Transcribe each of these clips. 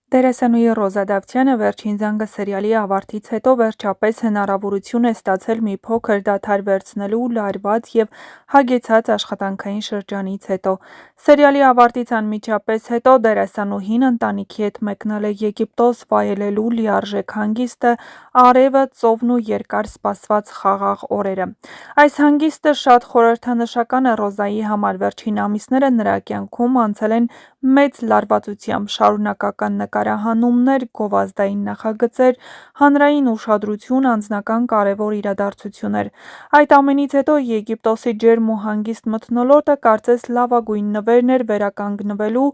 Դերասանուհի Ռոզա Դավթյանը վերջին զանգը սերիալի ավարտից հետո վերջապես հնարավորություն է ստացել մի փոքր դադար վերցնելու լարված և հագեցած աշխատանքային շրջանից հետո։ Սերիալի ավարտից անմիջապես հետո դերասանուհին ընտանիքի հետ մեկնել է Եգիպտոս վայելելու լիարժեք հանգիստը, արևը, ծովն ու երկար սպասված խաղաղ օրերը։ Այս հանգիստը շատ խորհրդանշական է Ռոզայի համար, վերջին ամիսները նրա կյանքում անցել են մեծ լարվածությամբ, շարունակական նկարահանումներ, գովազդային նախագծեր, հանրային ուշադրություն, անձնական կարևոր իրադարձություններ։ Այդ ամենից հետո Եգիպտոսի ջերմ ու հանգիստ մթնոլորտը կարծես լավագույն նվերն էր վերականգնվելու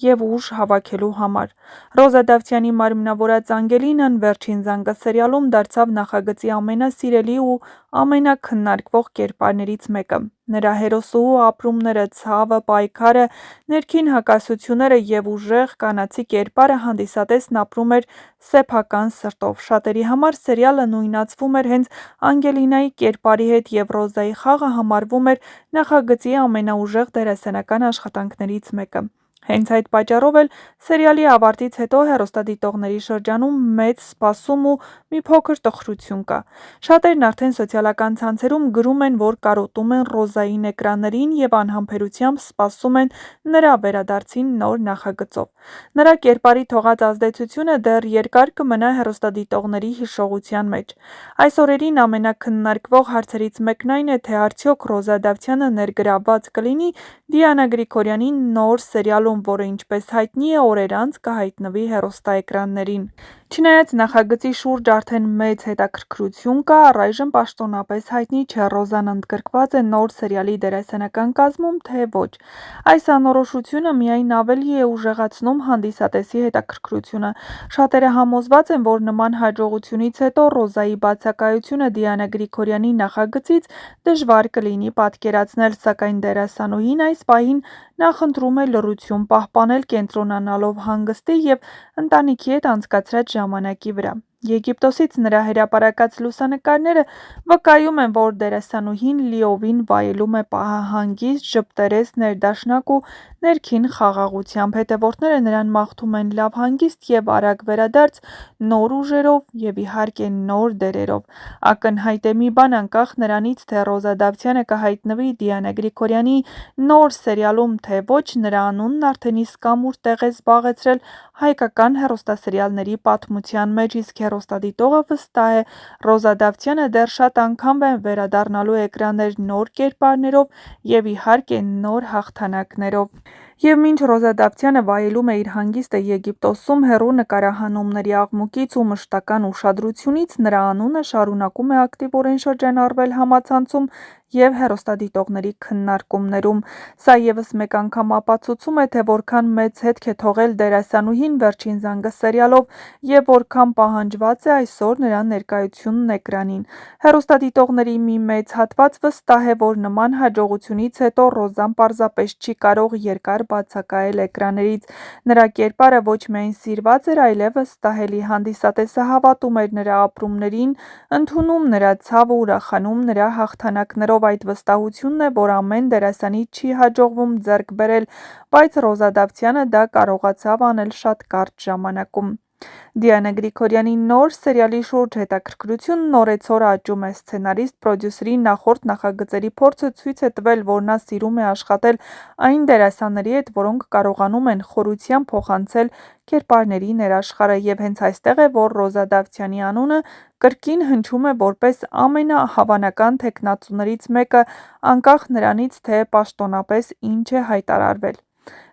և ուժ հավաքելու համար։ Ռոզա Դավթյանի մարմնավորած Անգելինան վերջին զանգը սերիալում դարձավ նախագծի ամենասիրելի ու ամենաքննարկվող կերպարներից մեկը։ Նրա հերոսուհու ապրումները, ցավը, պայքարը, ներքին հակասությունները և ուժեղ, կանացի կերպարը հանդիսատեսն ապրում էր սեփական սրտով։ Շատերի համար սերիալը նույնացվում էր հենց Անգելինայի կերպարի հետ, և Ռոզայի խաղը համարվում էր նախագծի ամենաուժեղ դերասանական աշխատանքներից մեկը։ Հենց այդ պատճառով էլ սերիալի ավարտից հետո հեռուստադիտողների շրջանում մեծ սպասում ու մի փոքր տխրություն կա։ Շատերն արդեն սոցիալական ցանցերում գրում են, որ կարոտում են Ռոզային էկրաններին և անհամբերությամբ սպասում են նրա վերադարձին նոր նախագծով։ Նրա կերպարի թողած ազդեցությունը դեռ երկար կմնա հեռուստադիտողների հիշողության մեջ։ Այս օրերին ամենաքննարկվող հարցերից մեկն այն է, թե արդյոք Ռոզա Դավթյանը ներգրավված կլինի Դիանա Գրիգորյանի նոր սերիալում, որը, ինչպես հայտնի է, օրեր անց կհայտնվի հեռուստաէկրաններին։ Չնայած նախագծի շուրջ արդեն մեծ հետաքրքրություն կա, առայժմ պաշտոնապես հայտնի չէ Ռոզան ընդգրկված է նոր սերիալի դերասանական կազմում, թե ոչ։ Այս անորոշությունը միայն ավելի է ուժեղացնում հանդիսատեսի հետաքրքրությունը։ Շատերը համոզված են, որ նման հաջողությունից հետո Ռոզայի բացակայությունը Դիանա Գրիգորյանի նախագծից դժվար կլինի պատկերացնել, սակայն դերասանուհին այս պահին նախընտրում է լռություն պահպանել, կենտրոնանալով հանգստի և ընտանիքի հետ անցկացրած ժամանակի վրա։ Եգիպտոսից նրա հրապարակած լուսանկարները վկայում են, որ դերասանուհին լիովին վայելում է պահահանգիստ, ժպտերես, ներդաշնակ ու ներքին խաղաղությամբ։ Հետևորդները նրան մաղթում են լավ հանգիստ և արագ վերադարձ նոր ուժերով և, իհարկե, նոր դերերով։ Ակնհայտ է մի բան, անկախ նրանից, թե Ռոզա Դավթյանը կհայտնվի Դիանա Գրիգորյանի նոր սերիալում, թե ոչ, նրա անունն արդեն իսկ ամուր տեղ է զբաղեցրել հայկական հեռուստասերիալների պատմության մեջ, իսկ հեռուստադիտողը վստահ է՝ Ռոզա Դավթյանը դեռ շատ անգամ է վերադառնալու էկրաններ նոր կերպարներով և, իհարկե, նոր հաղթանակներով։ Եվ մինչ Ռոզա Դավթյանը վայելում է իր հանգիստը Եգիպտոսում, հեռու նկարահանումների աղմուկից ու մշտական ուշադրությունից, նրա անունը շարունակում է ակտիվորեն շրջանառվել համացանցում և հեռուստադիտողների քննարկումներում։ Սա ևս մեկ անգամ ապացուցում է, թե որքան մեծ հետք է թողել դերասանուհին վերջին զանգը սերիալով և որքան պահանջված է այսօր նրա ներկայությունն էկրանին։ Հեռուստադիտողների մի մեծ հատված վստահ է, որ նման հաջողությունից հետո Ռոզան պարզապես չի կարող երկար բացակայել էկրաններից։ Նրա կերպարը ոչ միայն սիրված էր, այլև վստահելի։ Հանդիսատեսը հավատում էր նրա ապրումներին, ընդունում նրա ցավը, ուրախանում նրա հաղթանակներով։ Այդ վստահությունն է, որ ամեն դերասանի չի հաջողվում ձեռք բերել, բայց Ռոզա Դավթյանը դա կարողացավ անել շատ կարճ ժամանակում։ Դիանա Գրիգորյանի նոր սերիալի շուրջ հետաքրքրությունն օրեցօր աճում է։ Սցենարիստ պրոդյուսերի նախորդ նախագծերի փորձը ցույց է տվել, որ նա սիրում է աշխատել այն դերասանների հետ, որոնք կարողանում են խորությամբ փոխանցել կերպարների ներաշխարհը։ Եվ հենց այստեղ է, որ Ռոզա Դավթյանի անունը կրկին հնչում է որպես ամենահավանական թեկնածուներից մեկը, անկախ նրանից, թե պաշտոնապես ինչ է հայտարարվել։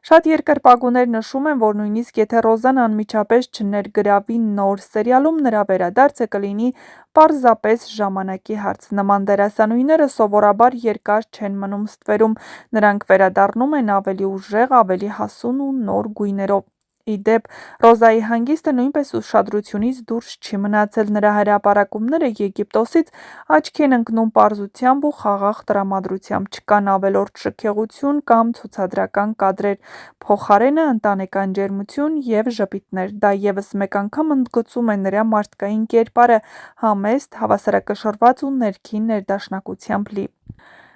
Շատ երկրպագուներ նշում են, որ նույնիսկ եթե Ռոզան անմիջապես չներգրավվի նոր սերիալում, նրա վերադարձը կլինի պարզապես ժամանակի հարց։ Նման դերասանուհիները սովորաբար երկար չեն մնում ստվերում, նրանք վերադառնում են ավելի ուժեղ, ավելի հասուն ու նոր գույներով։ Ի դեպ, Ռոզայի հանգիստը նույնպես ուշադրությունից դուրս չի մնացել։ Նրա հրապարակումները Եգիպտոսից աչքի են ընկնում պարզությամբ ու խաղաղ տրամադրությամբ։ Չկան ավելորդ շքեղություն կամ ցուցադրական կադրեր, փոխարենը՝ ընտանեկան ջերմություն և ժպիտներ։ Դա ևս մեկ անգամ ընդգծում է նրա մարդկային կերպարը՝ համեստ, հավասարակշռված ու ներքին ներդաշնակությամբ լի։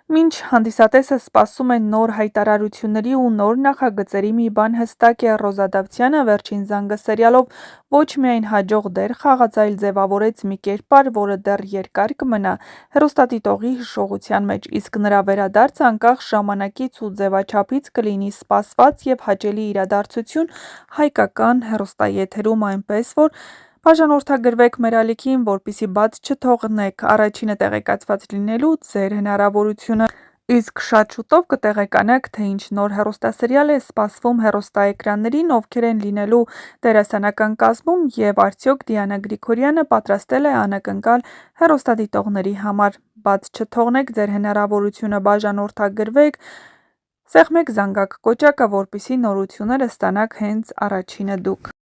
Մինչ հանդիսատեսը սպասում է նոր հայտարարությունների ու նոր նախագծերի, մի բան հստակ է՝ Ռոզա Դավթյանը «Վերջին զանգը» սերիալով ոչ միայն հաջող դեր խաղաց, այլ ձևավորեց մի կերպար, որը դեռ երկար կմնա հեռուստադիտողի հիշողության մեջ, իսկ նրա վերադարձը անկախ ժամանակից ու ձևաչափից կլինի սպասված և հաճելի իրադարձություն հայկական հեռուստաեթերում, այնպես որ բաժանորդագրվեք մեր ալիքին, որպեսզի բաց չթողնեք առաջինը տեղեկացված լինելու ձեր հնարավորությունը։ Իսկ շատ շուտով կտեղեկանաք, թե ինչ նոր հեռուստասերիալ է սպասվում հեռուստաէկրաններին, ովքեր են լինելու դերասանական կազմում և արդյոք Դիանա Գրիգորյանը պատրաստել է անակնկալ հեռուստադիտողների համար։ Բաց չթողնեք ձեր հնարավորությունը, բաժանորդագրվեք, սեղմեք զանգակ կոճակը, որպեսզի նորությունները ստանաք հենց առաջինը դուք։